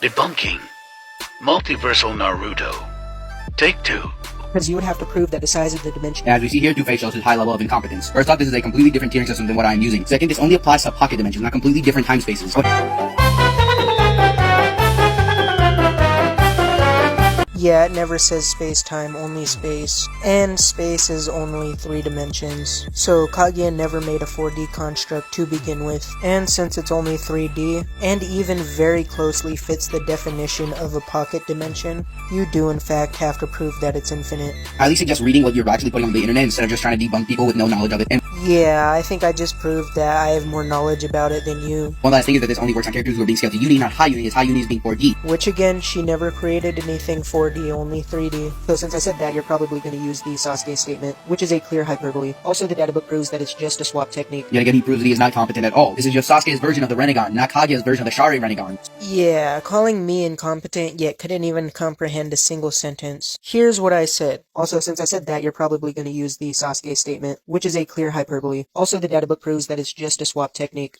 Debunking Multiversal Naruto. Take 2. Because you would have to prove that the size of the dimension. As we see here, 2 shows his high level of incompetence. First off, this is a completely different tiering system than what I am using. Second, this only applies to pocket dimensions, not completely different time spaces. Yeah, it never says space-time, only space. And space is only 3 dimensions. So Kaguya never made a 4D construct to begin with. And since it's only 3D, and even very closely fits the definition of a pocket dimension, you do in fact have to prove that it's infinite. I at least suggest reading what you're actually putting on the internet instead of just trying to debunk people with no knowledge of it. And yeah, I think I just proved that I have more knowledge about it than you. one last thing is that this only works on characters who are being scaled to Uni, not high Uni, as high Uni is being 4D. Which again, she never created anything 4D, only 3D. So since I said that, you're probably going to use the Sasuke statement, which is a clear hyperbole. Also, the databook proves that it's just a swap technique. Yet again, he proves that he is not competent at all. This is just Sasuke's version of the Renegon, not Kaguya's version of the Shari Renegon. Yeah, calling me incompetent yet couldn't even comprehend a single sentence. Here's what I said. Also, since I said that, you're probably going to use the Sasuke statement, which is a clear hyperbole. Also, the databook proves that it's just a swap technique.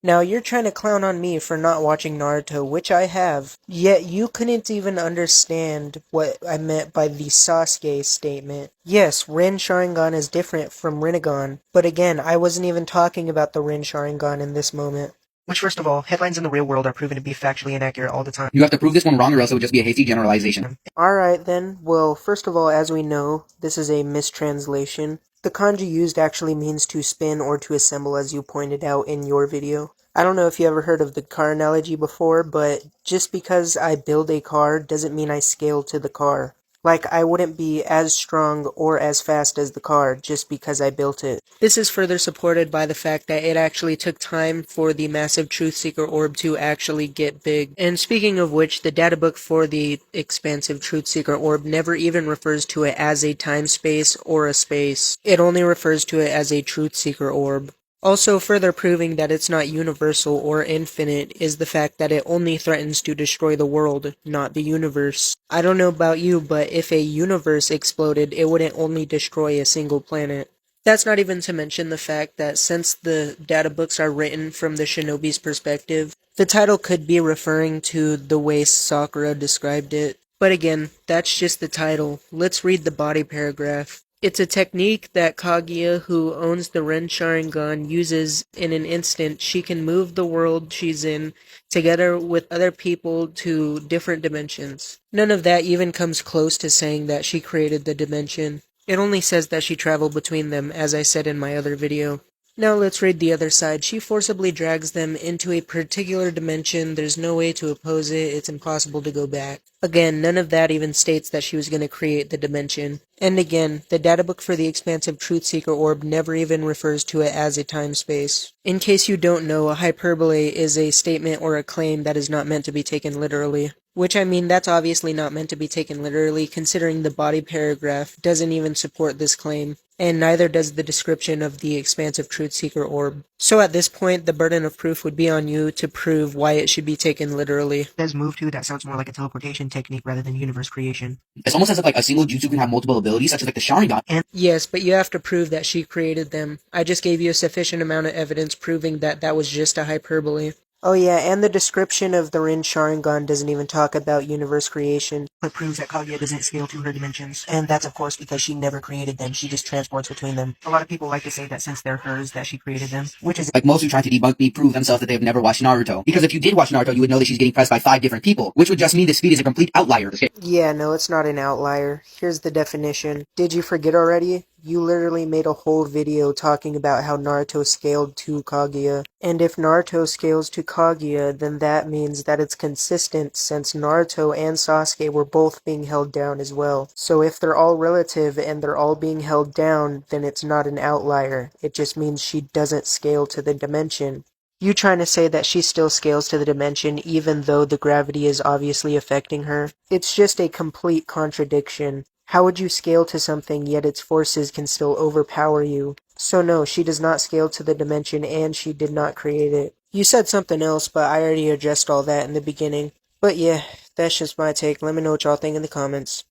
Now, you're trying to clown on me for not watching Naruto, which I have, yet you couldn't even understand what I meant by the Sasuke statement. Yes, Rin Sharingan is different from Rinnegan, but again, I wasn't even talking about the Rin Sharingan in this moment. Which, first of all, headlines in the real world are proven to be factually inaccurate all the time. You have to prove this one wrong or else it would just be a hasty generalization. Alright then, well, first of all, as we know, this is a mistranslation. The kanji used actually means to spin or to assemble, as you pointed out in your video. I don't know if you ever heard of the car analogy before, but just because I build a car doesn't mean I scale to the car. Like, I wouldn't be as strong or as fast as the car just because I built it. This is further supported by the fact that it actually took time for the massive Truth Seeker orb to actually get big. And speaking of which, the databook for the expansive Truth Seeker orb never even refers to it as a time space or a space. It only refers to it as a Truth Seeker orb. Also, further proving that it's not universal or infinite is the fact that it only threatens to destroy the world, not the universe. I don't know about you, but if a universe exploded, it wouldn't only destroy a single planet. That's not even to mention the fact that since the databooks are written from the shinobi's perspective, the title could be referring to the way Sakura described it. But again, that's just the title. Let's read the body paragraph. It's a technique that Kaguya, who owns the Ren Sharingan, uses in an instant. She can move the world she's in, together with other people, to different dimensions. None of that even comes close to saying that she created the dimension. It only says that she traveled between them, as I said in my other video. Now let's read the other side. She forcibly drags them into a particular dimension. There's no way to oppose it. It's impossible to go back. Again, none of that even states that she was going to create the dimension. And again, the databook for the expansive Truth Seeker orb never even refers to it as a time space. In case you don't know, a hyperbole is a statement or a claim that is not meant to be taken literally. Which, I mean, that's obviously not meant to be taken literally, considering the body paragraph doesn't even support this claim, and neither does the description of the expansive Truth Seeker orb. So at this point, the burden of proof would be on you to prove why it should be taken literally. There's move to that sounds more like a teleportation technique rather than universe creation. It's almost as if like a single jutsu can have multiple abilities, such as like the Sharingan. And yes, but you have to prove that she created them. I just gave you a sufficient amount of evidence proving that that was just a hyperbole. Oh yeah, and the description of the Rin Sharingan doesn't even talk about universe creation. It proves that Kaguya doesn't scale to her dimensions. And that's of course because she never created them, she just transports between them. A lot of people like to say that since they're hers, that she created them, which is like most who try to debunk me prove themselves that they have never watched Naruto. Because if you did watch Naruto, you would know that she's getting pressed by 5 different people, which would just mean this feat is a complete outlier. Yeah, no, it's not an outlier. Here's the definition. Did you forget already? You literally made a whole video talking about how Naruto scaled to Kaguya. And if Naruto scales to Kaguya, then that means that it's consistent since Naruto and Sasuke were both being held down as well. So if they're all relative and they're all being held down, then it's not an outlier. It just means she doesn't scale to the dimension. You trying to say that she still scales to the dimension even though the gravity is obviously affecting her? It's just a complete contradiction. How would you scale to something yet its forces can still overpower you? So no, she does not scale to the dimension and she did not create it. You said something else, but I already addressed all that in the beginning. But yeah, that's just my take. Let me know what y'all think in the comments.